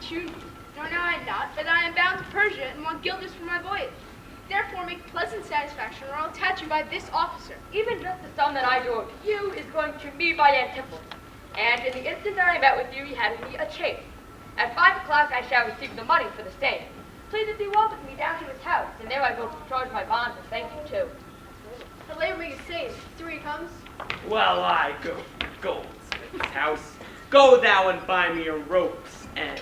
importune you, nor know I not that I am bound to Persia and want guilders for my voyage. Therefore make pleasant satisfaction, or I'll attach you by this officer. Even just the sum that I do owe to you is going to me by Antipholus. And in the instant that I met with you, you handed me a chain. At 5 o'clock I shall receive the money for the same. Please if you welcome me down to his house, and there I will discharge my bonds and thank you too. The labor you save, through he comes. Well, I go to goldsmith's house. Go thou and buy me a rope's end.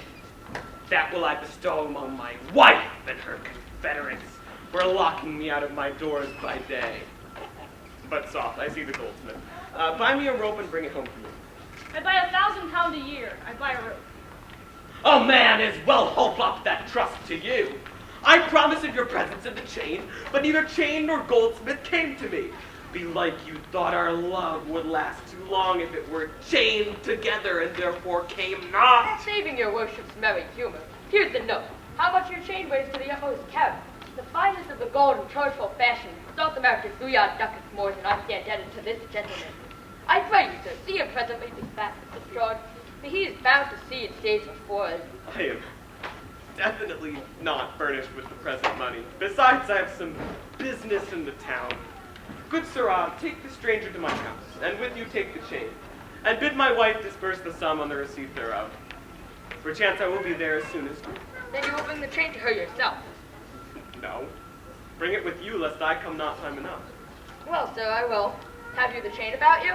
That will I bestow among my wife and her confederates, for locking me out of my doors by day. But soft, I see the goldsmith. Buy me a rope and bring it home to me. I buy £1,000 a year. I buy a rope. A man as well hope up that trust to you. I promise of your presence in the chain, but neither chain nor goldsmith came to me. Belike you thought our love would last too long if it were chained together, and therefore came not. Saving your worship's merry humor, here's the note. How much your chain weighs to the utmost count. The finest of the gold in chargeable fashion, South America's 3 odd ducats more than I stand indebted to this gentleman. I pray you, sir, see him presently discharged, for he is bound to see it stays before us. I am definitely not furnished with the present money. Besides, I have some business in the town. Good sirrah, take the stranger to my house, and with you take the chain, and bid my wife disperse the sum on the receipt thereof. Perchance I will be there as soon as you. Then you will bring the chain to her yourself. No. Bring it with you, lest I come not time enough. Well, sir, I will. Have you the chain about you?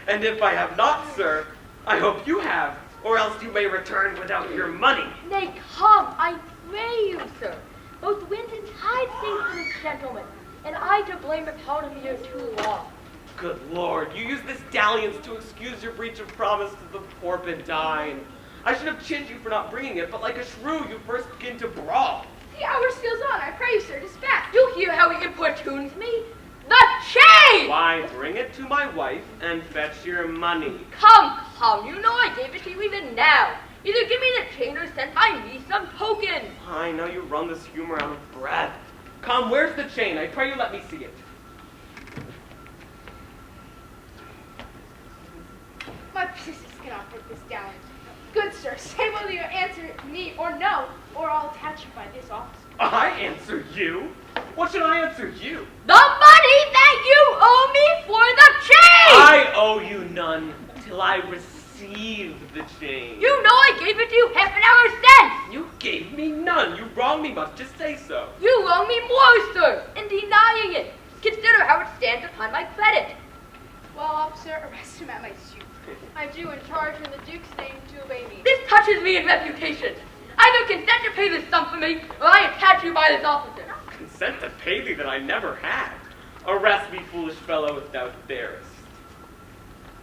And if I have not, sir, I hope you have, or else you may return without your money. Nay, come, I pray you, sir. Both wind and tide say for this gentleman, and I to blame if held him here too long. Good Lord, you use this dalliance to excuse your breach of promise to the poor Bedine. I should have chinned you for not bringing it, but like a shrew, you first begin to brawl. The hour steals on, I pray you, sir, dispatch. You hear how he importunes me? The chain! Why, bring it to my wife and fetch your money. Come, you know I gave it to you even now. Either give me the chain or send by me some token. I know you run this humor out of breath. Come, where's the chain? I pray you let me see it. My business cannot break this down. Good sir, say whether you answer me or no, or I'll attach you by this officer. I answer you? What should I answer you? The money that you owe me for the chain! I owe you none till I receive the chain. You know I gave it to you half an hour since. You gave me none. You wronged me much. Just say so. You wrong me more, sir, in denying it. Consider how it stands upon my credit. Well, officer, arrest him at my suit. I do in charge in the Duke's name to obey me. This touches me in reputation. Either consent to pay this sum for me, or I attach you by this officer. Consent to pay thee that I never had. Arrest me, foolish fellow, if thou darest.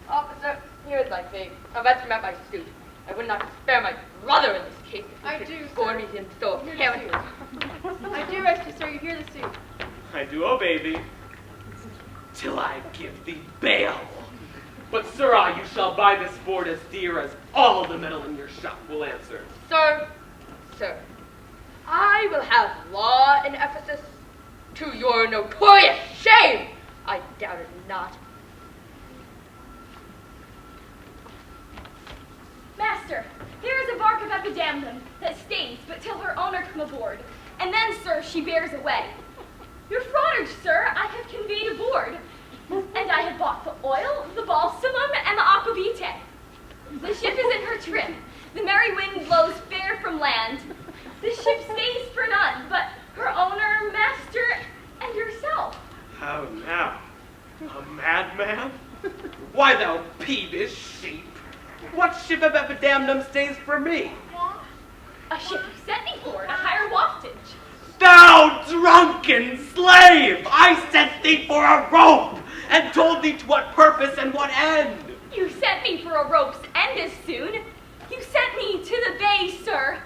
Officer, here is my fee. Arrest him at my suit. I would not spare my brother in this case if I he do, should scorn me in so Hear the apparently. I do arrest you, sir. You hear the suit. I do obey thee, till I give thee bail. But, sirrah, you shall buy this board as dear as all the metal in your shop will answer. Sir, I will have law in Ephesus to your notorious shame. I doubt it not. Master, here is a bark of epidamnum that stays but till her owner come aboard, and then, sir, she bears away. Your fraudage, sir, I have conveyed aboard, and I have bought the oil, the balsamum, and the aquavitae. The ship is in her trim. The merry wind blows fair from land. The ship stays for none, but her owner, master, and yourself. How now? A madman? Why, thou peevish sheep? What ship of epidamnum stays for me? A ship you sent me for, to higher waftage. Thou drunken slave! I sent thee for a rope, and told thee to what purpose and what end. You sent me for a rope's end as soon. You sent me to the bay, sir,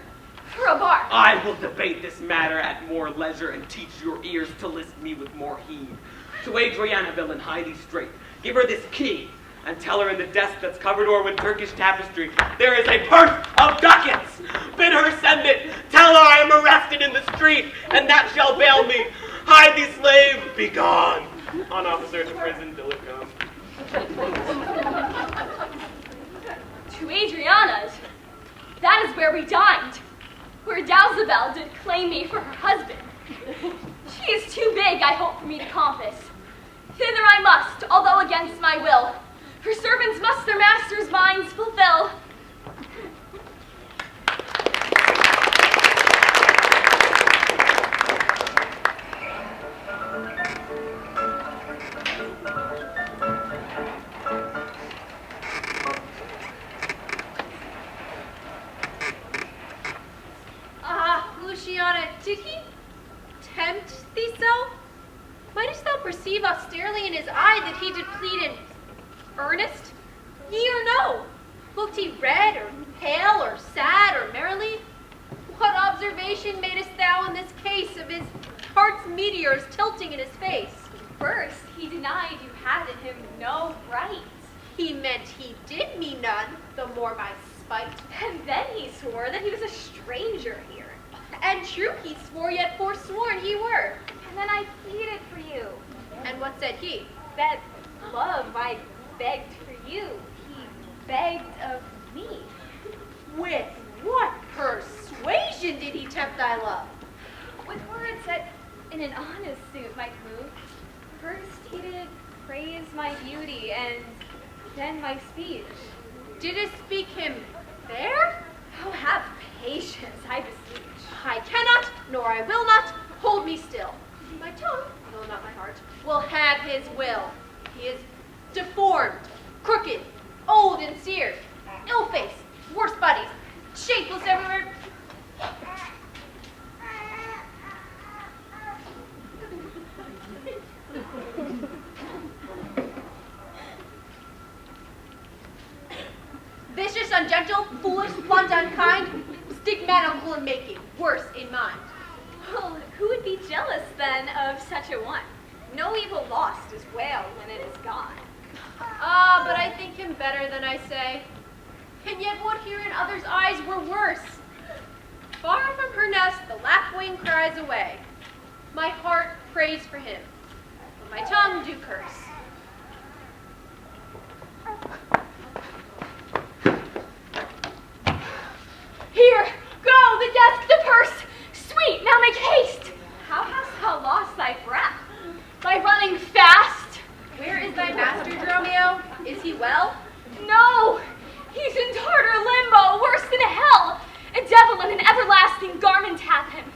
for a bark. I will debate this matter at more leisure and teach your ears to listen me with more heed. To Adriana, villain, hie thee straight. Give her this key, and tell her in the desk that's covered o'er with Turkish tapestry, there is a purse of ducats. Bid her send it. Tell her I am arrested in the street, and that shall bail me. Hide thee, slave, be gone. On officer to prison till it come. To Adriana's. that is where we dined, where Dowsabel did claim me for her husband. She is too big, I hope, for me to compass. Thither I must, although against my will, for servants must their masters' minds fulfill. Luciana, did he tempt thee so? Mightest thou perceive austerely in his eye that he did plead in earnest? Yea or no? Looked he red, or pale, or sad, or merrily? What observation madest thou in this case of his heart's meteors tilting in his face? First, he denied you had in him no right. He meant he did me none, the more my spite. And then he swore that he was a stranger here. And true he swore, yet forsworn he were. And then I pleaded for you. And what said he? That love I begged for you, he begged of me. With what persuasion did he tempt thy love? With words that in an honest suit might move. First he did praise my beauty, and then my speech. Didst speak him fair? Oh, have patience, I beseech. I cannot, nor I will not, hold me still. My tongue, though not my heart, will have his will. He is deformed, crooked, old and seared, ill-faced, worse buddies, shapeless everywhere. Vicious, ungentle, foolish, blunt, unkind, stigmatical in making, worse in mind. Well, who would be jealous then of such a one? No evil lost is wail when it is gone. Ah, but I think him better than I say. And yet what here in others' eyes were worse. Far from her nest the lapwing cries away. My heart prays for him, but my tongue do curse. Here, go, the desk, the purse. Sweet, now make haste. How hast thou lost thy breath? By running fast. Where is thy master, Dromio? Is he well? No, he's in Tartar limbo, worse than hell. A devil in an everlasting garment hath him.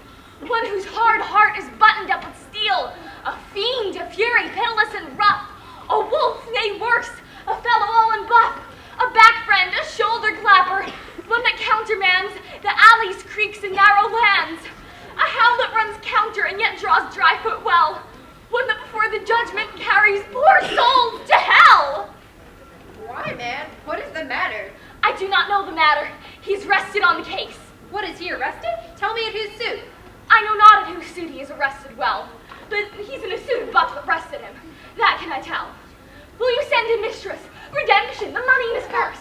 One whose hard heart is buttoned up with steel. A fiend, a fury, pitiless and rough. A wolf, nay worse, a fellow all in buff. A back friend, a shoulder clapper. One that countermands the alleys, creeks, and narrow lands. A hound that runs counter and yet draws dry foot well. One that before the judgment carries poor souls to hell. Why, man? What is the matter? I do not know the matter. He's rested on the case. What, is he arrested? Tell me at whose suit. I know not at whose suit he is arrested well, but he's in a suit of buck that rested him. That can I tell. Will you send him mistress, redemption, the money in his purse?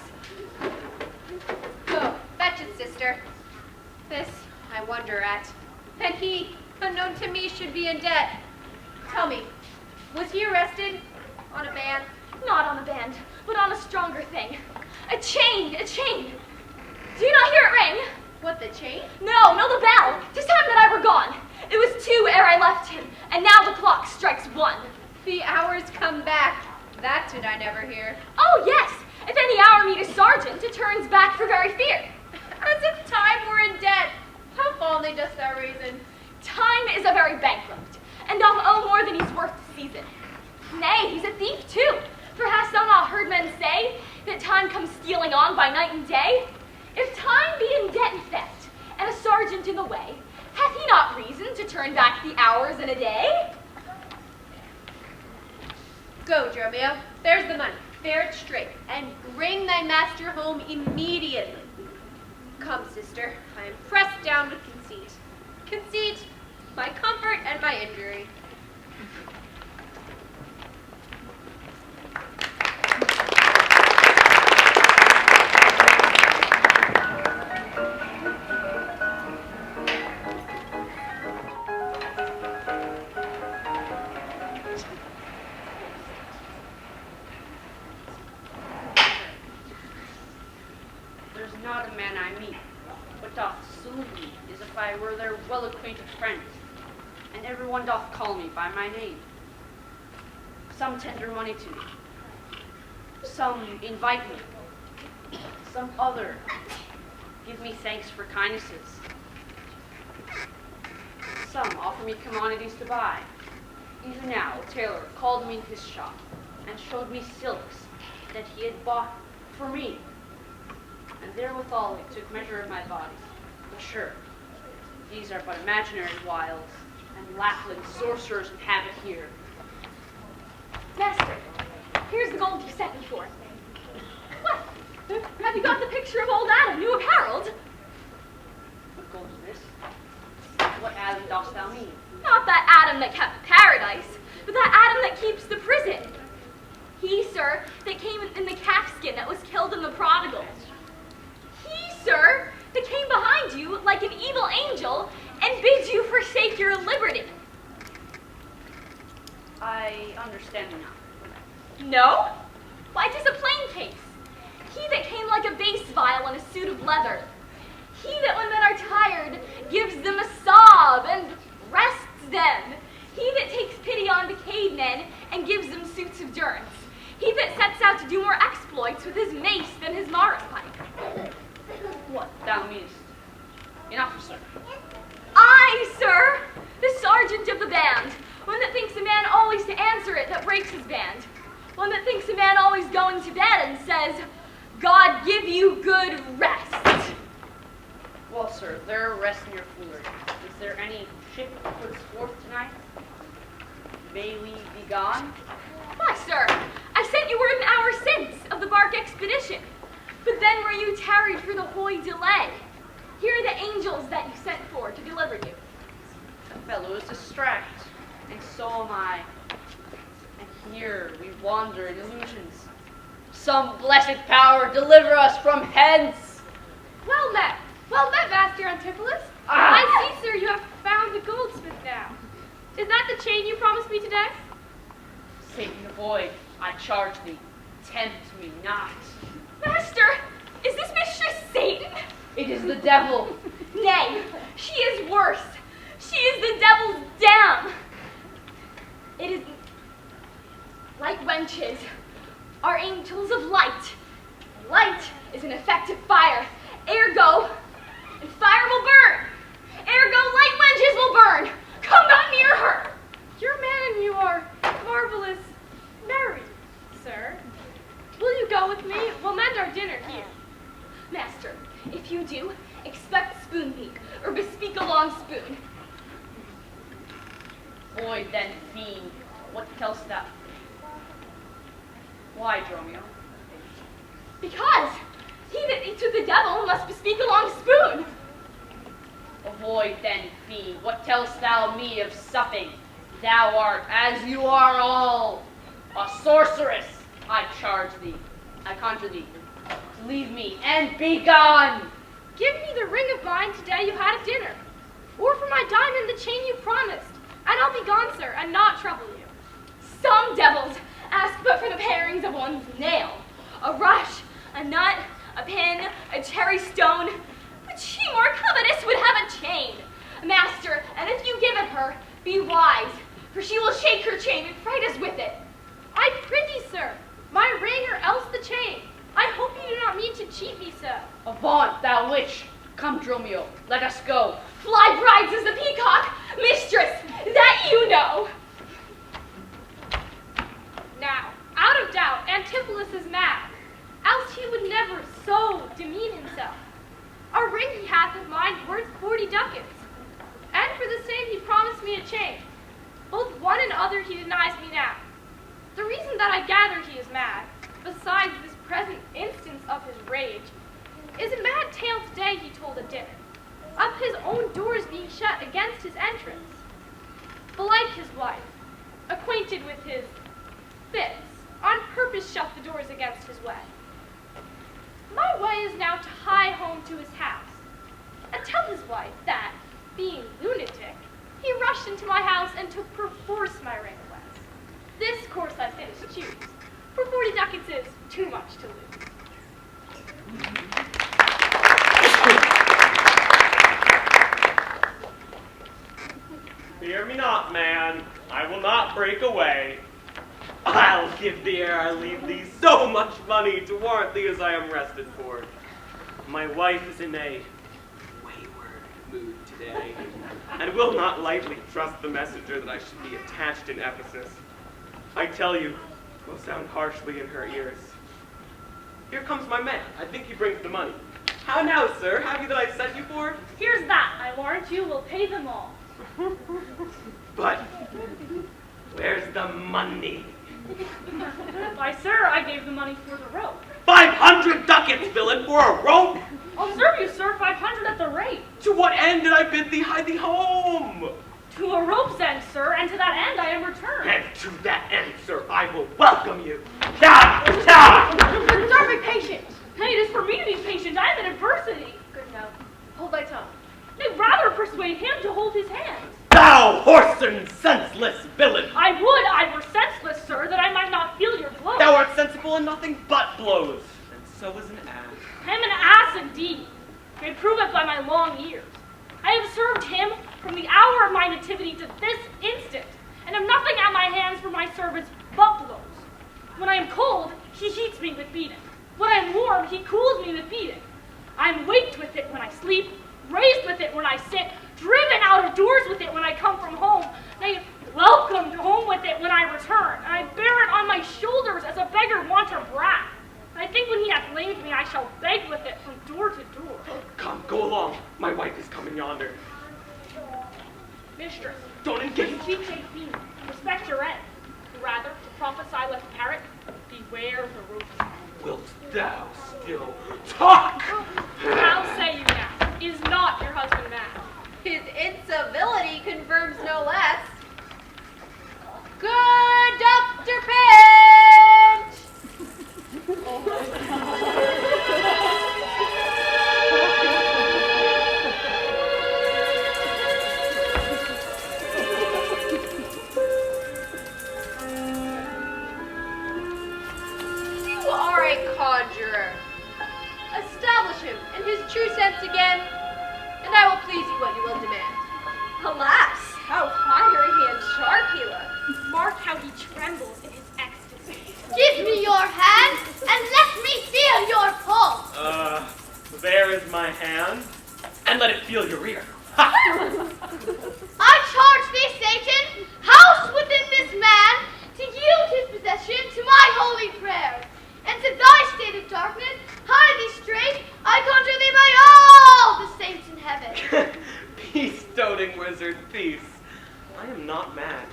Go, fetch it, sister. This I wonder at. That he, unknown to me, should be in debt. Tell me, was he arrested on a band? Not on a band, but on a stronger thing. A chain, a chain. Do you not hear it ring? What, the chain? No, no, the bell. 'Tis time that I were gone. It was 2 ere I left him, and now the clock strikes 1. The hours come back. That did I never hear. Oh, yes. If any hour meet a sergeant, it turns back for very fear. As if time were in debt. How fondly dost thou reason? Time is a very bankrupt, and doth owe more than he's worth to seize it. Nay, he's a thief too, for hast thou not heard men say that time comes stealing on by night and day? If time be in debt and theft, and a sergeant in the way, hath he not reason to turn back the hours in a day? Go, Dromio. There's the money. Bear it straight, and bring thy master home immediately. Come, sister, I am pressed down with conceit. Conceit, my comfort and my injury. There's not a man I meet I were their well-acquainted friend, and everyone doth call me by my name. Some tender money to me, some invite me, some other give me thanks for kindnesses. Some offer me commodities to buy. Even now, a tailor called me in his shop and showed me silks that he had bought for me. And therewithal he took measure of my body. But sure, these are but imaginary wiles, and Lapland sorcerers inhabit here. Master, here's the gold you sent me for. What? Have you got the picture of old Adam, new of Harold? What gold is this? What Adam dost thou mean? Not that Adam that kept paradise, but that Adam that keeps the prison. He, sir, that came in the calfskin that was killed in the prodigal. He, sir, that came behind you like an evil angel and bids you forsake your liberty. I understand now. No? Why, 'tis a plain case. He that came like a bass viol in a suit of leather. He that when men are tired gives them a sob and rests them. He that takes pity on decayed men and gives them suits of durance. He that sets out to do more exploits with his mace than his Morris pipe. What thou meanest? An officer. I, sir, the sergeant of the band. One that thinks a man always to answer it that breaks his band. One that thinks a man always going to bed and says, God give you good rest. Well, sir, there rest in your foolery. Is there any ship that puts forth tonight? May we be gone? Why, sir, I sent you word an hour since of the bark expedition. But then were you tarried for the hoy delay. Here are the angels that you sent for to deliver you. The fellow is distract, and so am I. And here we wander in illusions. Some blessed power deliver us from hence. Well met, Master Antipholus. Ah! I see, sir, you have found the goldsmith now. Is that the chain you promised me today? Satan avoid, I charge thee, tempt me not. Master, is this Mistress Satan? It is the devil. Nay, she is worse. She is the devil's dam. It is light wenches are angels of light. Light is an effective fire. Ergo, and fire will burn. Ergo, light wenches will burn. Come not near her. Your man and you are marvelous merry, sir. Will you go with me? We'll mend our dinner here. Master, if you do, expect spoon-beak, or bespeak a long spoon. Void then, fiend, what tell'st thou? Why, Dromio? Because he that eats with the devil must bespeak a long spoon. Avoid then, fiend, what tell'st thou me of supping? Thou art, as you are all, a sorceress. I charge thee, I conjure thee, to leave me and be gone. Give me the ring of mine today you had at dinner, or for my diamond the chain you promised, and I'll be gone, sir, and not trouble you. Some devils ask but for the parings of one's nail, a rush, a nut, a pin, a cherry stone, but she more covetous would have a chain. Master, and if you give it her, be wise, for she will shake her chain and fright us with it. I prithee, sir, my ring or else the chain. I hope you do not mean to cheat me so. Avaunt, thou witch. Come, Dromio, let us go. Fly brides as the peacock, mistress, that you know. Now, out of doubt, Antipholus is mad, else he would never so demean himself. A ring he hath of mine worth 40 ducats, and for the same he promised me a chain. Both one and other he denies me now. The reason that I gather he is mad, besides this present instance of his rage, is a mad tale today he told at dinner, of his own doors being shut against his entrance. Belike his wife, acquainted with his fits, on purpose shut the doors against his way. My way is now to hie home to his house, and tell his wife that, being lunatic, he rushed into my house and took perforce my ring away. This course I finish choose, for 40 ducats is too much to lose. Fear me not, man. I will not break away. I'll give thee ere I leave thee so much money to warrant thee as I am rested for. My wife is in a wayward mood today, and will not lightly trust the messenger that I should be attached in Ephesus. I tell you, it will sound harshly in her ears. Here comes my man. I think he brings the money. How now, sir? Have you that I sent you for? Here's that. I warrant you will pay them all. But where's the money? Why, sir, I gave the money for the rope. 500 ducats, villain, for a rope? I'll serve you, sir, 500 at the rate. To what end did I bid thee hie thee home? To a rope's end, sir, and to that end I am returned. And to that end, sir, I will welcome you. Ta! Ta! Sir, be patient. Nay, it is for me to be patient. I am in adversity. Good now. Hold thy tongue. I'd rather persuade him to hold his hand. Thou whoreson senseless villain! I would I were senseless, sir, that I might not feel your blows. Thou art sensible in nothing but blows, and so is an ass. I am an ass indeed. I may prove it by my long years. I have served him from the hour of my nativity to this instant, and have nothing at my hands for my service but blows. When I am cold, he heats me with beating. When I am warm, he cools me with beating. I am waked with it when I sleep, raised with it when I sit, driven out of doors with it when I come from home, nay, welcomed home with it when I return, and I bear it on my shoulders as a beggar wants a brat. And I think when he hath lamed me, I shall beg with it from door to door. Come, go along. My wife is coming yonder. Mistress, Don't engage. cheek take me, respect your end. Rather, to prophesy like a parrot, beware the ropes. Wilt thou still talk? How say you now? Is not your husband mad? His incivility confirms no less. Good Dr. Page! You are a conjurer. Establish him in his true sense again, and I will please you what you will demand. Alas, how fiery and sharp he looks. Mark how he trembles in his ecstasy. Give me your hand and let me feel your pulse. There is my hand, and let it feel your ear. Ha! I charge thee, Satan, house within this man, to yield his possession to my holy prayers, and to thy state of darkness, hide thee straight, I conjure thee by all the saints in heaven. Peace, doting wizard, peace. I am not mad.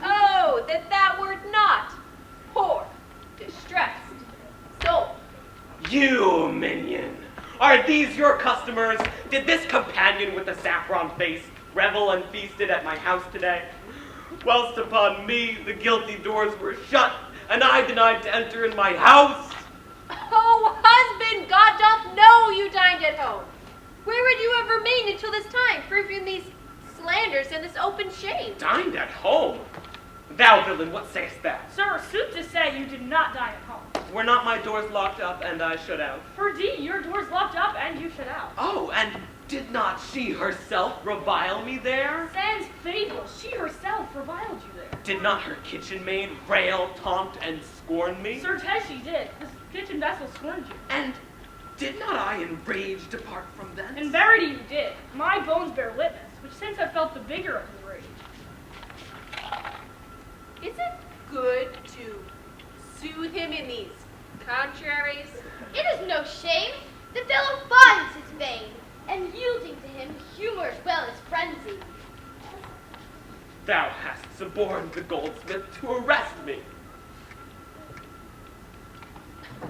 Oh, that thou wert not poor, distressed, sold. You, minion! Are these your customers? Did this companion with the saffron face revel and feasted at my house today? Whilst upon me the guilty doors were shut, and I denied to enter in my house? Oh, husband, God doth know you dined at home. Where would you have remained until this time, proving these slanders and this open shame? Dined at home? Thou villain, what sayest thou? Sir, sooth to say, you did not dine at home. Were not my doors locked up and I shut out? Perdy, your door's locked up and you shut out. Oh, and did not she herself revile me there? Sans fable, she herself reviled you there. Did not her kitchen maid rail, taunt, and scorn me? Certes she did. This kitchen vessel scorned you. And did not I in rage depart from thence? In verity you did. My bones bear witness, which since have felt the vigor of his rage. Is it good to soothe him in these contraries? It is no shame. The fellow finds his vein, and yielding to him, humor as well as frenzy. Thou hast suborned the goldsmith to arrest me.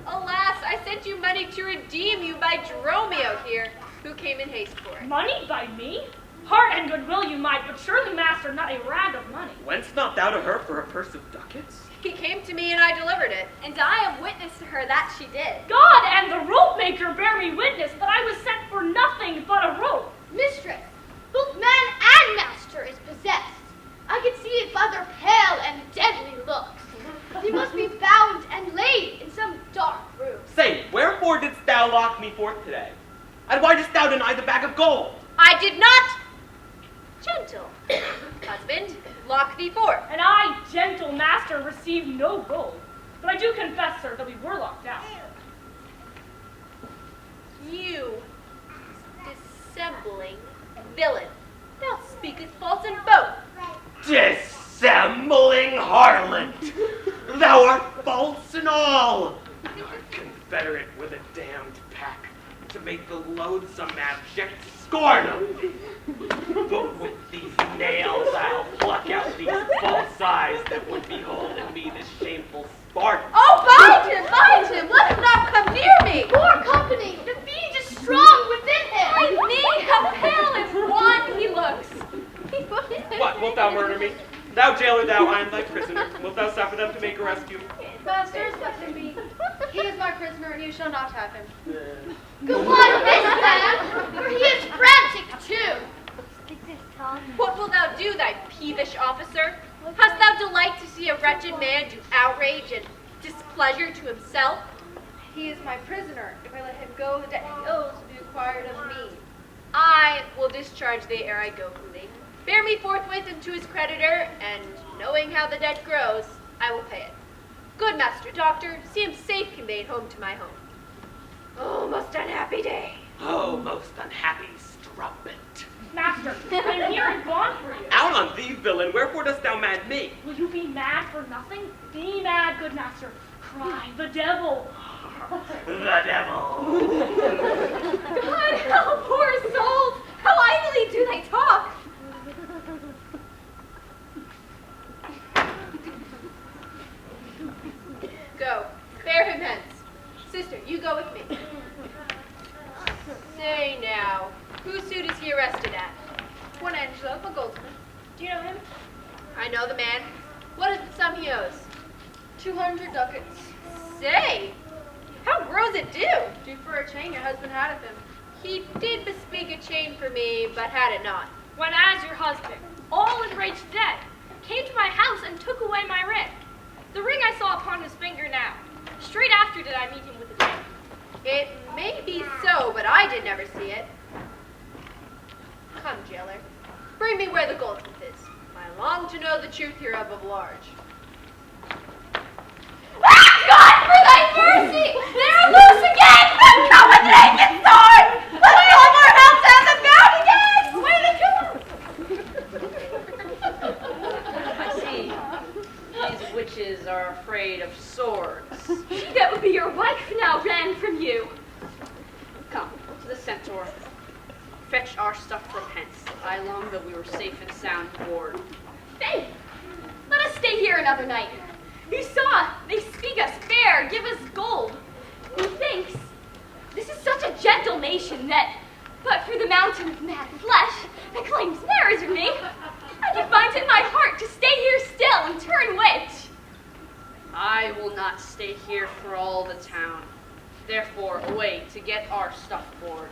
Alas, I sent you money to redeem you by Dromio here, who came in haste for it. Money by me? Heart and goodwill you might, but surely master not a rag of money. Whence not thou to her for a purse of ducats? He came to me and I delivered it. And I am witness to her that she did. God and the rope maker bear me witness that I was sent for nothing but a rope. Mistress, both man and master is possessed. I can see it by their pale and deadly looks. He must be bound and laid in some dark room. Say, wherefore didst thou thou lock me forth today? And why didst thou deny the bag of gold? I did not. Gentle husband, lock thee forth. And I, gentle master, received no gold. But I do confess, sir, that we were locked out. You, dissembling villain, thou speakest false in both. Dissembling harlot! Thou art false in all! And art confederate with a damned pack to make the loathsome abject scorn of thee. But with these nails I'll pluck out these false eyes that would behold in me this shameful sport. Oh, bind him, let him not come near me. Poor company, the fiend is strong within him. By me, how pale and wan he looks. What, wilt thou murder me? Thou jailer, thou, I am thy prisoner. Wilt thou suffer them to make a rescue? Masters, let him be. He is my prisoner, and you shall not have him. Go on this man, for he is frantic too. What wilt thou do, thy peevish officer? Hast thou delight to see a wretched man do outrage and displeasure to himself? He is my prisoner. If I let him go, the debt he owes will be required of me. I will discharge thee ere I go, Cooley. Bear me forthwith unto his creditor, and knowing how the debt grows, I will pay it. Good master doctor, see him safe conveyed home to my home. Oh, most unhappy day. Oh, most unhappy strumpet. Master, I am here and gone for you. Out on thee, villain, wherefore dost thou mad me? Will you be mad for nothing? Be mad, good master. Cry, the devil. The devil. God, how poor souls! How idly do they talk! Go, bear him hence. Sister, you go with me. Say now, whose suit is he arrested at? One Angelo, a goldsmith. Do you know him? I know the man. What is the sum he owes? 200 ducats. Say, how grows it due? Due for a chain your husband had of him. He did bespeak a chain for me, but had it not. When as your husband, all enraged dead, came to my house and took away my ring. The ring I saw upon his finger now. Straight after did I meet him with the chain. It may be so, but I did never see it. Come, jailer, bring me where the goldsmith is. I long to know the truth hereof of large. God, for thy mercy! They are loose again! Come with naked sword! Let me hold our help and the bound again! Where I see. These witches are afraid of swords. She that would be your wife now ran from you. Come to the centaur. Fetch our stuff from hence. I long that we were safe and sound aboard. Faith, let us stay here another night. You saw, they speak us fair, give us gold. Methinks, this is such a gentle nation that, but for the mountain of mad flesh that claims marriage of me, I can find in my heart to stay here still and turn witch. I will not stay here for all the town. Therefore, away to get our stuff aboard.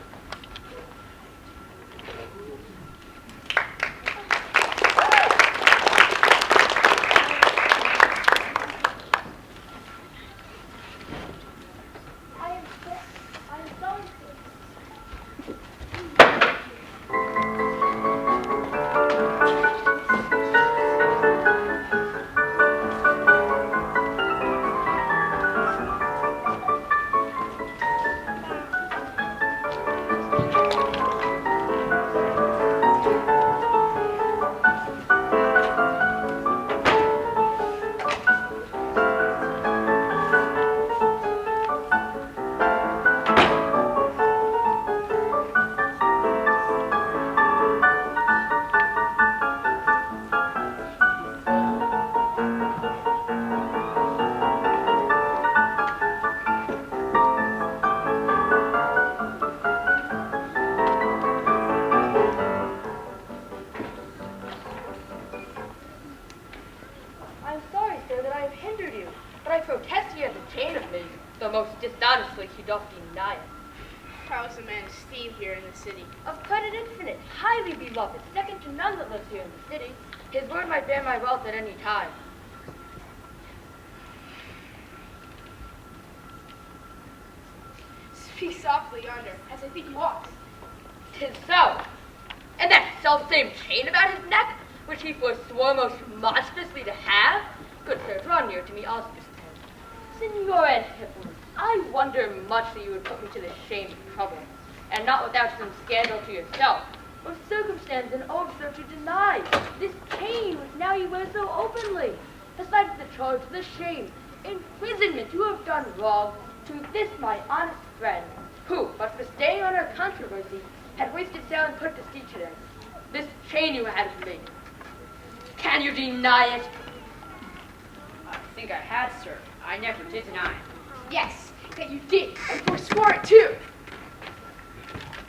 most dishonestly he doth deny it. How is a man esteemed here in the city? Of quite an infinite, highly beloved, second to none that lives here in the city. His word might bear my wealth at any time. Speak softly yonder, as I think you ought. 'Tis so. And that self-same chain about his neck, which he forswore most monstrously to have? Good sir, draw near to me, I'll speak. Signor Antipholus, I wonder much that you would put me to this shame and trouble, and not without some scandal to yourself, or circumstance and also to deny this chain which now you wear so openly, besides the charge, the shame, imprisonment you have done wrong to this my honest friend, who, but for staying on our controversy, had wasted sail and put to sea today. This chain you had of me. Can you deny it? I think I had, sir. I never did deny it. Yes, that you did, and forswore it too.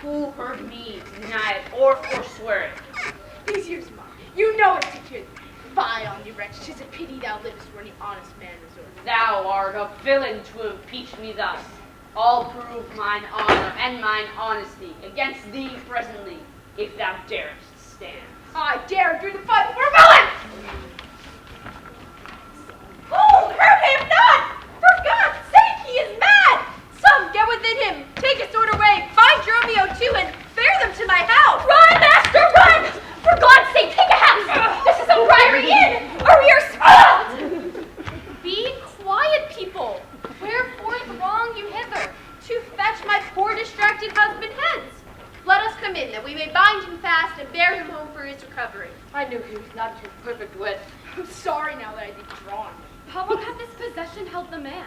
Who heard me deny it or forswear it? These years, Ma, you know it's secure. Fie on you, wretch, 'tis a pity thou livest where any honest man resorts. Thou art a villain to impeach me thus. I'll prove mine honor and mine honesty against thee presently, if thou darest stand. I dare do the fight for villain! Oh, hurt him not! For God's sake, he is mad! Some get within him, take his sword away, find Romeo too, and bear them to my house! Run, master, run! For God's sake, take a house! This is a priory inn, or we are spoiled! Be quiet, people. Wherefore throng you hither? To fetch my poor distracted husband hence. Let us come in, that we may bind him fast and bear him home for his recovery. I knew he was not in his perfect wit. I'm sorry now that I did you wrong. How long hath this possession held the man?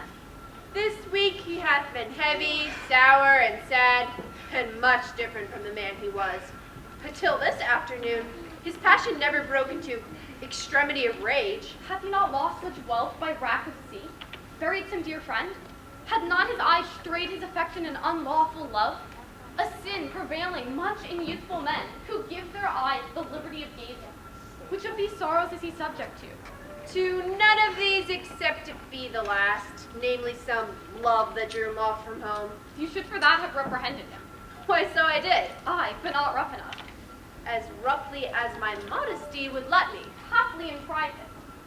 This week he hath been heavy, sour, and sad, and much different from the man he was. But till this afternoon, his passion never broke into extremity of rage. Hath he not lost such wealth by rack of sea? Buried some dear friend? Had not his eyes strayed his affection in unlawful love? A sin prevailing much in youthful men, who give their eyes the liberty of gazing. Which of these sorrows is he subject to? To none of these except it be the last, namely some love that drew him off from home. You should for that have reprehended him. Why, so I did, Aye, but not rough enough. as roughly as my modesty would let me. Haply in private.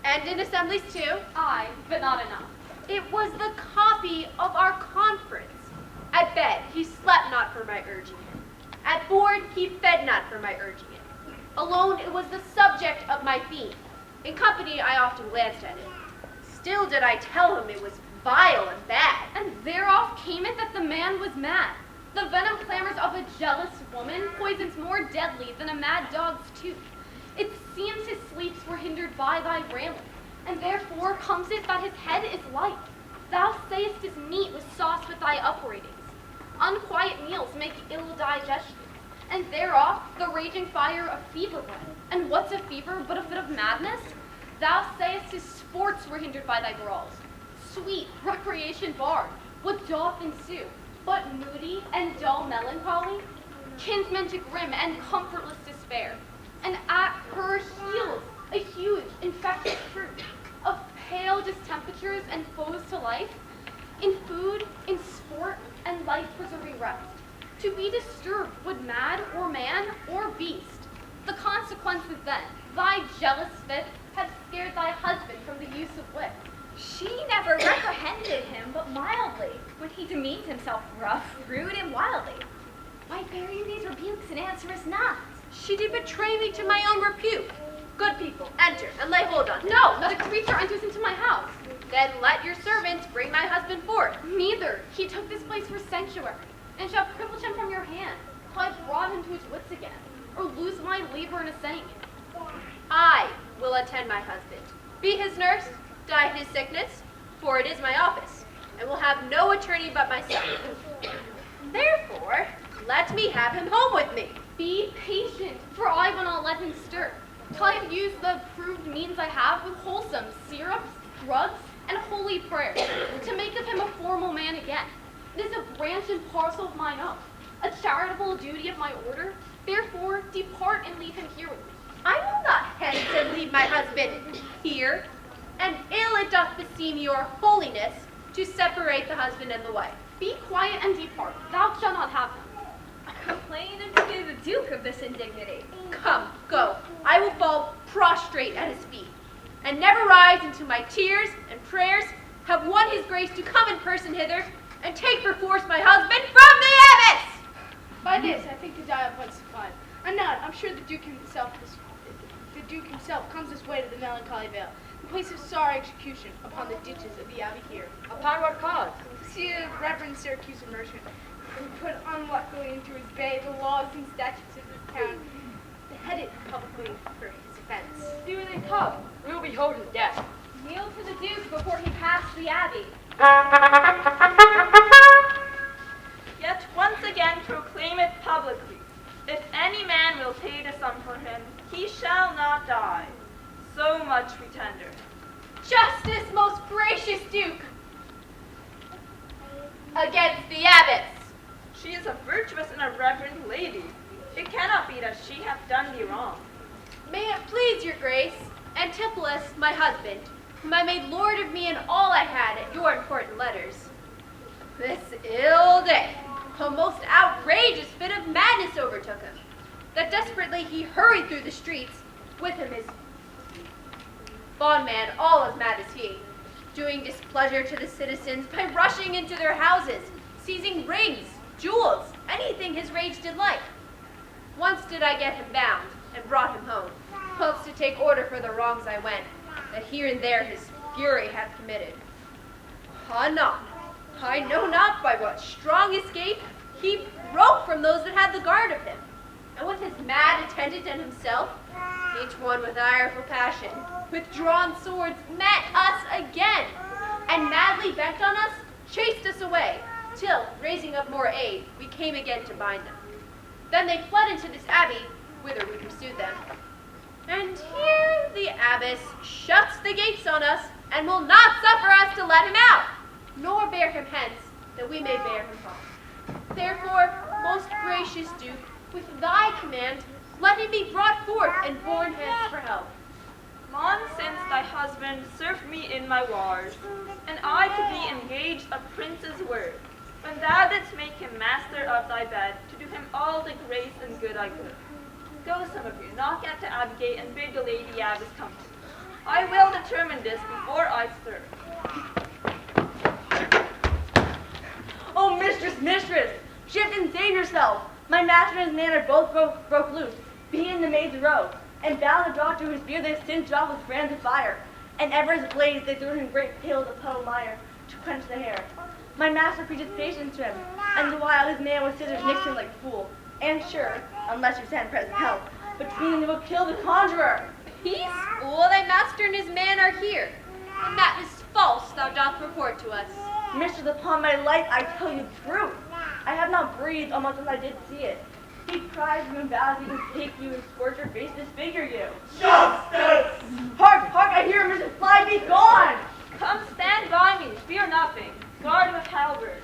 And in assemblies too. Aye, but not enough. It was the copy of our conference. At bed, he slept not for my urging him. At board, he fed not for my urging it. Alone, it was the subject of my theme. In company, I often glanced at it. Still did I tell him it was vile and bad. And thereof came it that the man was mad. The venom clamors of a jealous woman poisons more deadly than a mad dog's tooth. It seems his sleeps were hindered by thy railing, and therefore comes it that his head is light. Thou sayest his meat was sauced with thy upbraidings. Unquiet meals make ill digestion, and thereof the raging fire of fever bred. And what's a fever but a fit of madness? Thou sayest his sports were hindered by thy brawls. Sweet recreation barred, what doth ensue? But moody and dull melancholy, kinsmen to grim and comfortless despair, and at her heels a huge infectious fruit of pale distemperatures and foes to life, in food, in sport, and life-preserving rest. To be disturbed would mad or man or beast. The consequences then, thy jealous fit, have scared thy husband from the use of wit. She never reprehended him but mildly, when he demeaned himself rough, rude, and wildly. Why bear you these rebukes and answer us not? She did betray me to my own repute. Good people, enter and lay hold on him. No, not a creature enters into my house. Then let your servants bring my husband forth. Neither. He took this place for sanctuary, and shall privilege him from your hand, till I brought him to his wits again, or lose my labor in assaying it. I will attend my husband, be his nurse, die his sickness, for it is my office, and will have no attorney but myself. Therefore, let me have him home with me. Be patient, for I will not let him stir, till I have used the approved means I have with wholesome syrups, drugs, and holy prayers, to make of him a formal man again. It is a branch and parcel of mine own, a charitable duty of my order. Therefore, depart and leave him here with me. I will not hence and leave my husband here, and ill it doth beseem your holiness to separate the husband and the wife. Be quiet and depart. Thou shalt not have him. Complain unto the Duke of this indignity. Come, go. I will fall prostrate at his feet, and never rise until my tears and prayers have won his grace to come in person hither and take perforce my husband from By this, I think the dial points to 5. And not, I'm sure the Duke himself comes this way to the Melancholy Vale, the place of sorry execution, upon the ditches of the abbey here. Upon what cause? See a Reverend Syracuse merchant, who put unluckily into his bay the laws and statutes of this town, beheaded publicly for his offense. Here they come. We will behold his death. Kneel to the Duke before he passed the abbey. Yet once again proclaim it publicly. If any man will pay the sum for him, he shall not die. So much we tender. Justice, most gracious Duke! Against the abbess. She is a virtuous and a reverend lady. It cannot be that she hath done thee wrong. May it please your grace, Antipholus, my husband, whom I made lord of me and all I had at your important letters. This ill day, a most outrageous fit of madness overtook him, that desperately he hurried through the streets, with him his bondman, all as mad as he, doing displeasure to the citizens by rushing into their houses, seizing rings, jewels, anything his rage did like. Once did I get him bound, and brought him home, hopes to take order for the wrongs I went, that here and there his fury hath committed. Anon, I know not by what strong escape he broke from those that had the guard of him, and with his mad attendant and himself, each one with ireful passion, with drawn swords, met us again, and madly bent on us, chased us away, till, raising up more aid, we came again to bind them. Then they fled into this abbey, whither we pursued them. And here the abbess shuts the gates on us, and will not suffer us to let him out, nor bear him hence, that we may bear him home. Therefore, most gracious Duke, with thy command, let him be brought forth and borne hence for help. Long since thy husband served me in my wars, and I could be engaged a prince's word, when thou didst make him master of thy bed, to do him all the grace and good I could. Go, some of you, knock at the abbey gate and bid the lady abbess come. I will determine this before I stir. Oh, mistress! Shift and save yourself! My master and his man are both broke loose, be in the maid's row, and bound the dog to his beard they singed off with brands of fire, and ever as blaze they threw him great pails of puddle mire to quench the hair. My master preaches patience to him, and the while his man with scissors nicks him like a fool, and sure, unless you send present help, between them will kill the conjurer. Peace, fool, thy master and his man are here, and that is false thou doth report to us. Mistress, upon my life, I tell you truth. I have not breathed almost as I did see it. He cries you and vows he will take you and scorch your face, disfigure you. Justice! Hark, I hear Mrs. Fly, be gone! Come stand by me, fear nothing. Guard with halberd.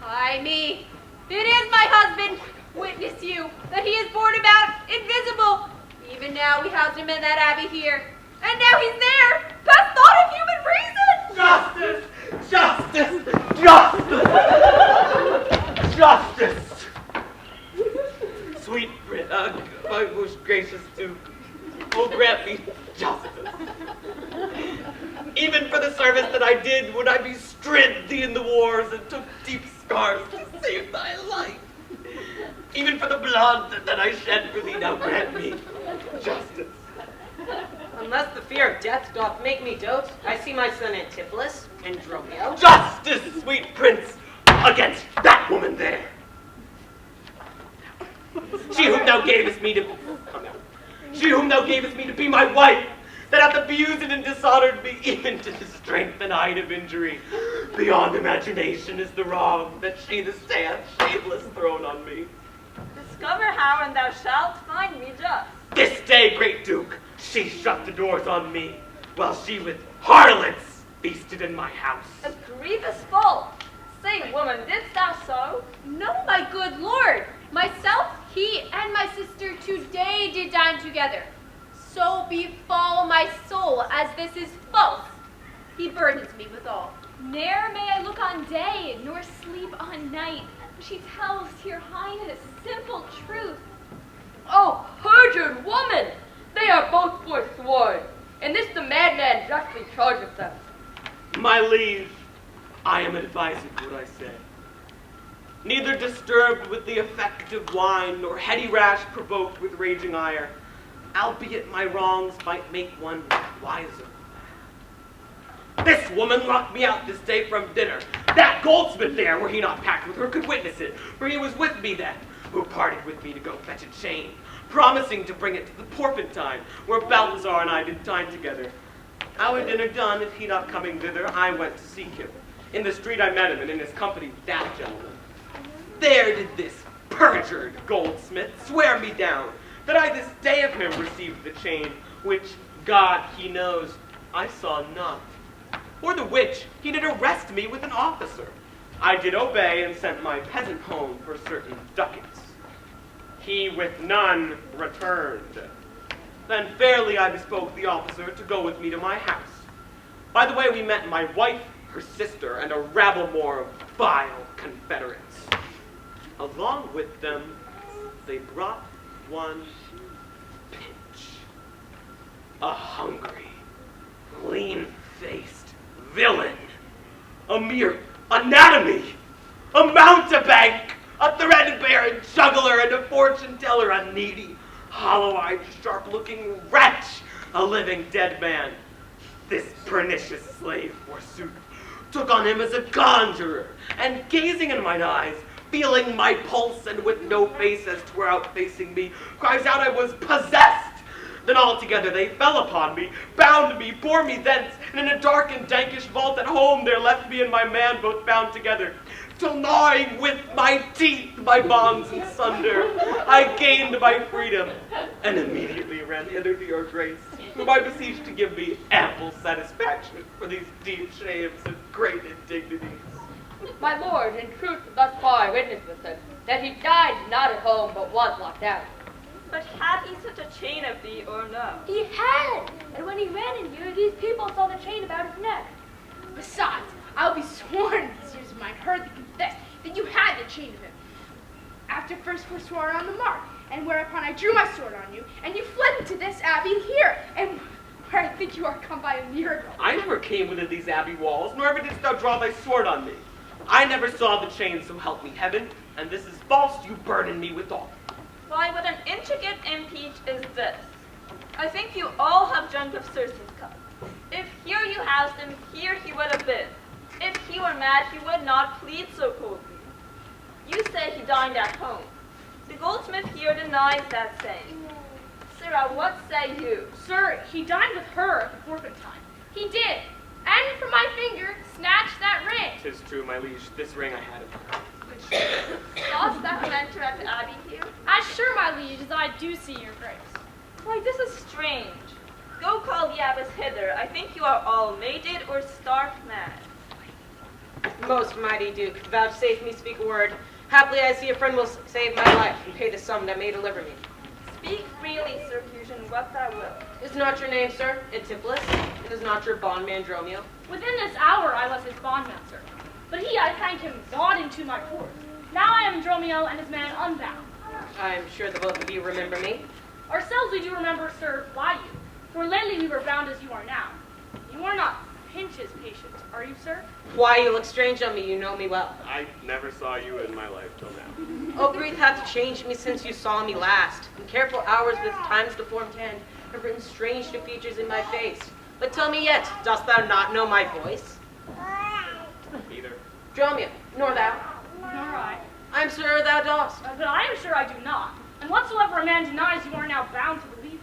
Ay me, it is my husband. Witness you that he is borne about invisible. Even now we housed him in that abbey here, and now he's there, past thought of human reason. Justice! Sweet my most gracious Duke, oh grant me justice. Even for the service that I did when I bestrid thee in the wars and took deep scars to save thy life. Even for the blood that I shed for thee, now grant me justice. Unless the fear of death doth make me dote, I see my son Antipholus and Dromio. Justice, sweet prince, against that woman there. She whom thou gavest me to be my wife, that hath abused and dishonored me even to the strength and height of injury. Beyond imagination is the wrong that she this day hath shameless thrown on me. Discover how, and thou shalt find me just. This day, great Duke, she shut the doors on me, while she with harlots feasted in my house. A grievous fault. Say, woman, didst thou so? No, my good lord. Myself, he, and my sister today did dine together. So befall my soul, as this is false. He burdens me withal. Ne'er may I look on day, nor sleep on night. She tells your highness simple truth. Oh, perjured woman! They are both forsworn, and this the madman justly chargeth them. My liege, I am advising what I say. neither disturbed with the effect of wine, nor heady rash provoked with raging ire, albeit my wrongs might make one wiser. This woman locked me out this day from dinner. That goldsmith there, were he not packed with her, could witness it, for he was with me then, who parted with me to go fetch a chain, promising to bring it to the Porpentine, where Balthazar and I did dine together. Our dinner done, and he not coming thither, I went to seek him. In the street I met him, and in his company that gentleman. There did this perjured goldsmith swear me down, that I this day of him received the chain, which, God he knows, I saw not. For the which he did arrest me with an officer. I did obey, and sent my peasant home for certain ducats. He with none returned. Then fairly I bespoke the officer to go with me to my house. By the way we met my wife, her sister, and a rabble more of vile confederates. Along with them, they brought one pitch. A hungry, lean-faced villain. A mere anatomy. A mountebank. A threadbare juggler and a fortune teller. A needy, hollow-eyed, sharp-looking wretch. A living dead man. This pernicious slave, forsooth, took on him as a conjurer, and gazing in mine eyes, feeling my pulse, and with no face as 'twere outfacing me, cries out I was possessed. Then altogether they fell upon me, bound me, bore me thence, and in a dark and dankish vault at home there left me and my man both bound together, till gnawing with my teeth my bonds in sunder, I gained my freedom, and immediately ran hither to your grace, whom I beseech to give me ample satisfaction for these deep shames and great indignities. My lord, in truth, thus far I witnessed with him, that he died not at home, but was locked out. But had he such a chain of thee, or no? He had, and when he ran in here, these people saw the chain about his neck. Besides, I'll be sworn these ears of mine heard thee confess that you had the chain of him. After first forswearing on the mark, and whereupon I drew my sword on you, and you fled into this abbey here, and where I think you are come by a miracle. I never came within these abbey walls, nor ever didst thou draw thy sword on me. I never saw the chain, so help me heaven, and this is false you burden me withal. Why, what an intricate impeach is this? I think you all have drunk of Circe's cup. If here you housed him, here he would have been. If he were mad, he would not plead so coldly. You say he dined at home. The goldsmith here denies that saying. Sirrah, what say you? Sir, he dined with her at the Porpentine. He did, and from my finger snatched that ring. 'Tis true, my liege, this ring I had of her. Dost thou enter at the abbey here? As sure, my liege, as I do see your grace. Why, this is strange. Go call the abbess hither. I think you are all mated or stark mad. Most mighty Duke, vouchsafe me speak a word. Haply I see a friend will save my life and pay the sum that may deliver me. Speak freely, Sir Fusion, what thou wilt. Is not your name, sir, Antipholus? And is not your bondman Dromio? Within this hour I was his bondman, sir. But he, I thank him, gone into my court. Now I am Dromio and his man unbound. I am sure the both of you remember me. Ourselves we do remember, sir, by you. For lately we were bound as you are now. You are not Pinch's patient, are you, sir? Why, you look strange on me, you know me well. I never saw you in my life till now. Oh, grief hath changed me since you saw me last. And careful hours with times to form 10 have written strange to features in my face. But tell me yet, dost thou not know my voice? Neither. Dromio, nor thou. Nor I. I am sure thou dost. But I am sure I do not. And whatsoever a man denies, you are now bound to believe him.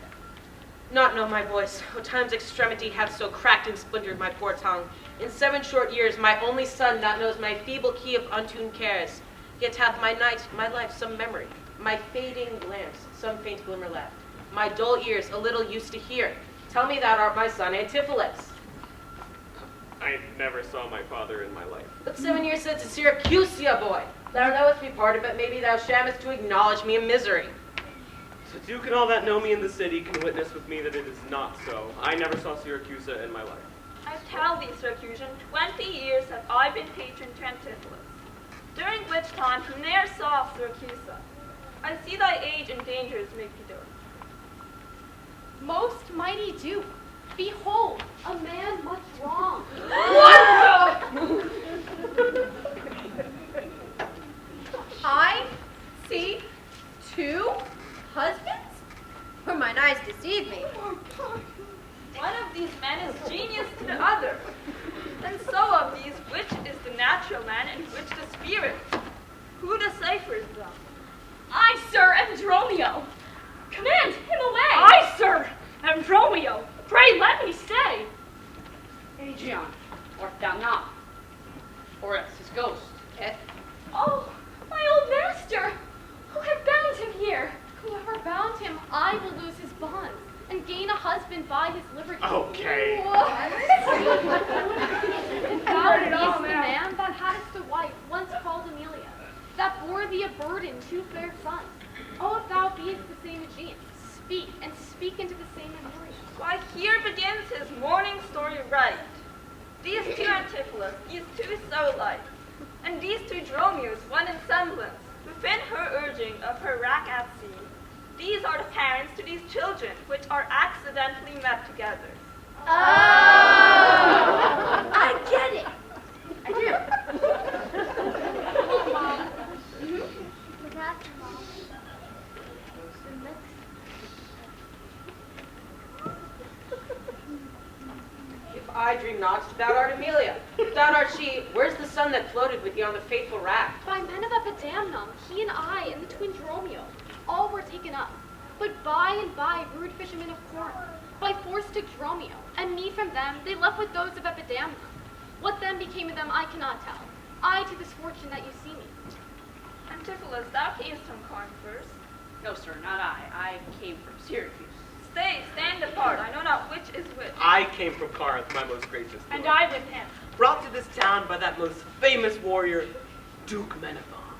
Not know my voice. O time's extremity hath so cracked and splintered my poor tongue. In 7 short years, my only son not knows my feeble key of untuned cares. Yet hath my night, my life, some memory. My fading lamps, some faint glimmer left. My dull ears, a little used to hear. Tell me thou art my son Antipholus. I never saw my father in my life. But 7 years since in Syracusia, boy. Thou knowest me parted, but maybe thou shamest to acknowledge me in misery. The Duke and all that know me in the city can witness with me that it is not so. I never saw Syracusa in my life. I tell thee, Sir Fusion, 20 years have I been patron to Antipholus, during which time he ne'er saw Syracusa. I see thy age and dangers make thee dote. Most mighty Duke, behold, a man much wrong. What the? ciphers them. I, sir, am Dromio. Command him away. I, sir, am Romeo. Pray let me stay. Adrian, art thou not? Or else his ghost, Oh, my old master, who have bound him here? Whoever bound him, I will lose his bonds and gain a husband by his liberty. Okay. Thou beest the man that hadst a wife once called Amelia, that bore thee a burden, two fair sons. Oh, if thou beest the same Aegean, speak, and speak into the same Amelia. Why, here begins his morning story right. These two Antipholus, these two so like, and these two Dromios, one in semblance, within her urging of her rack at sea. These are the parents to these children, which are accidentally met together. Oh, I get it. I do. Oh, Mom. But that's Mom. The next. If I dream not, thou art Amelia. If thou art she, where's the son that floated with thee on the fateful raft? By men of Epidamnum, he and I and the twin Dromio, all were taken up. But by and by, rude fishermen of Corinth, by force took Dromio, and me from them, they left with those of Epidamnum. What then became of them, I cannot tell. I to this fortune that you see me. Antipholus, thou camest from Corinth first. No, sir, not I. I came from Syracuse. Stay, stand apart. I know not which is which. I came from Corinth, my most gracious lord. And I with him. Brought to this town by that most famous warrior, Duke Menaphon,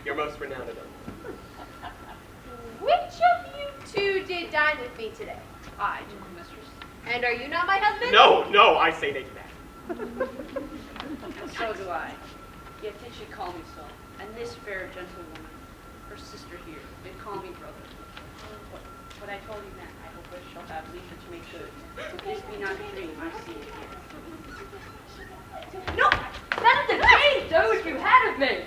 your most renowned of them. Which of you two did dine with me today? I, gentle mistress. And are you not my husband? No, I say nay to that. And so do I. Yet did she call me so. And this fair gentlewoman, her sister here, did call me brother. What I told you then, I hope I shall have leisure to make good. If this be not a dream, I see it again. No! That is the great dose you had of me!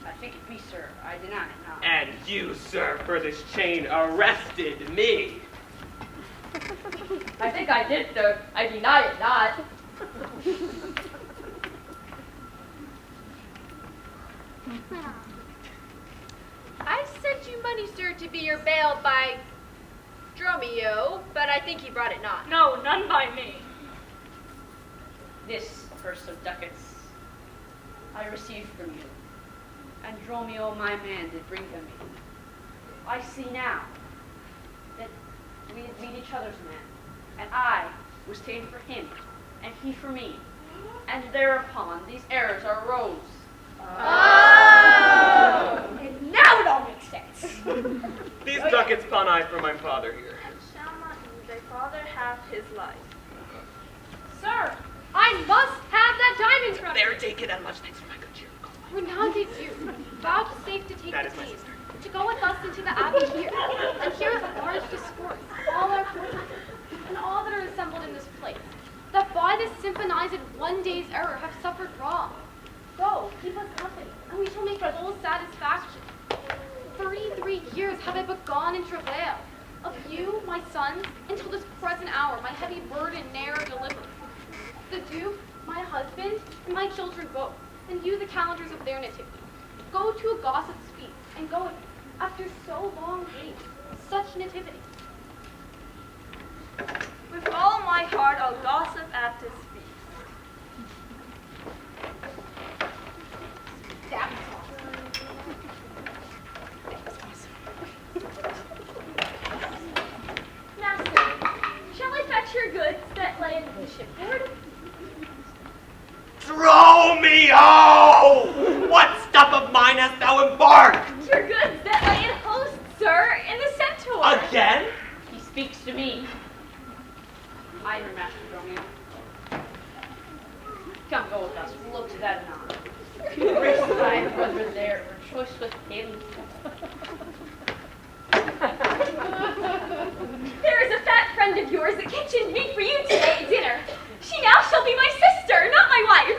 I think it be, sir. I deny it not. And you, sir, for this chain arrested me. I think I did, sir. I deny it not. I sent you money, sir, to be your bail by Dromio, but I think he brought it not. No, none by me. This purse of ducats I received from you, and Dromio, my man, did bring them me. I see now that we had meet each other's man, and I was ta'en for him, and he for me, and thereupon these errors arose. And now it all makes sense. These ducats pawn I for my father here. And shall not thy father have his life. Sir, I must have that diamond from you. There, take it, and much thanks for my good cheer. Renowned is you, vouchsafe to take That the is my keys, sister. to go with us into the abbey here, and hear the large discourse, all our forces, and all that are assembled in this place, that by this symphonized one day's error have suffered wrong. Go, keep us company, and we shall make full satisfaction. 33 years have I but gone in travail, of you, my sons, until this present hour, my heavy burden ne'er delivered. The Duke, my husband, and my children both, and you the calendars of their nativity. Go to a gossip's feast, and go with me, after so long wait, such nativity. With all my heart I'll gossip at this feast. Damn. Master, shall I fetch your goods that lay in the shipboard? Dromio! What stuff of mine hast thou embarked? Your goods that lay in host, sir, in the centaur. Again? He speaks to me. I am your master, Dromio. Come, go with us. We'll look to that anon. Embrace thy brother there, rejoice with him. There is a fat friend of yours that kitchened meat for you today at dinner. She now shall be my sister, not my wife.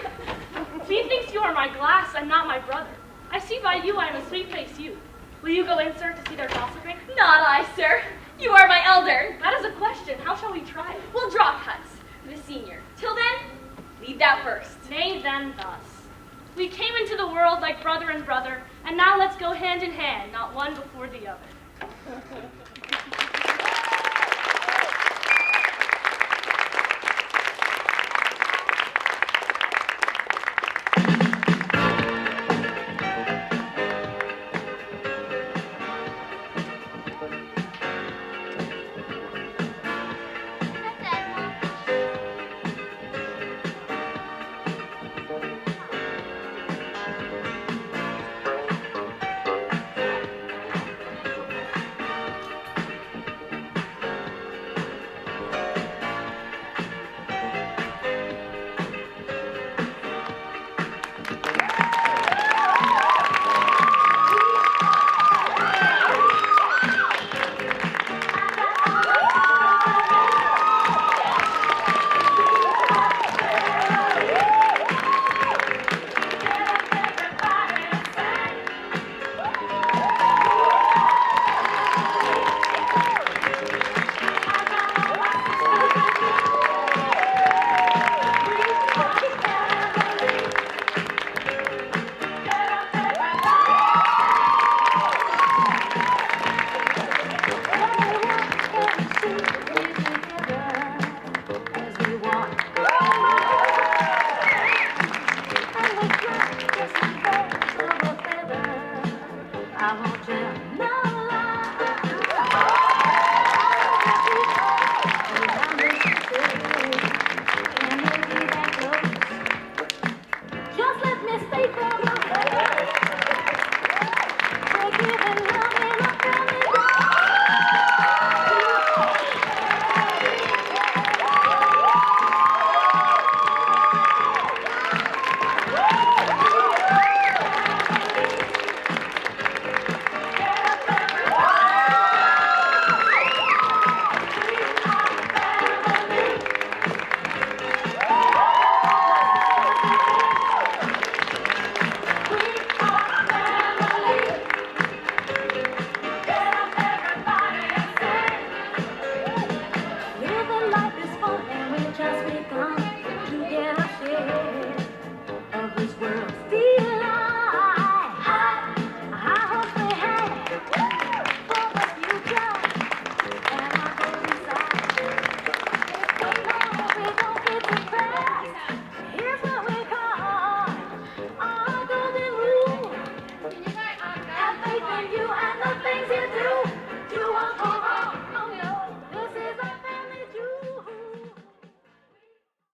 Methinks you are my glass and not my brother. I see by you I am a sweet-faced youth. Will you go in, sir, to see their gossiping? Not I, sir. You are my elder. That is a question. How shall we try it? We'll draw cuts, the senior. Till then, lead thou first. Nay, then, thus. We came into the world like brother and brother, and now let's go hand in hand, not one before the other.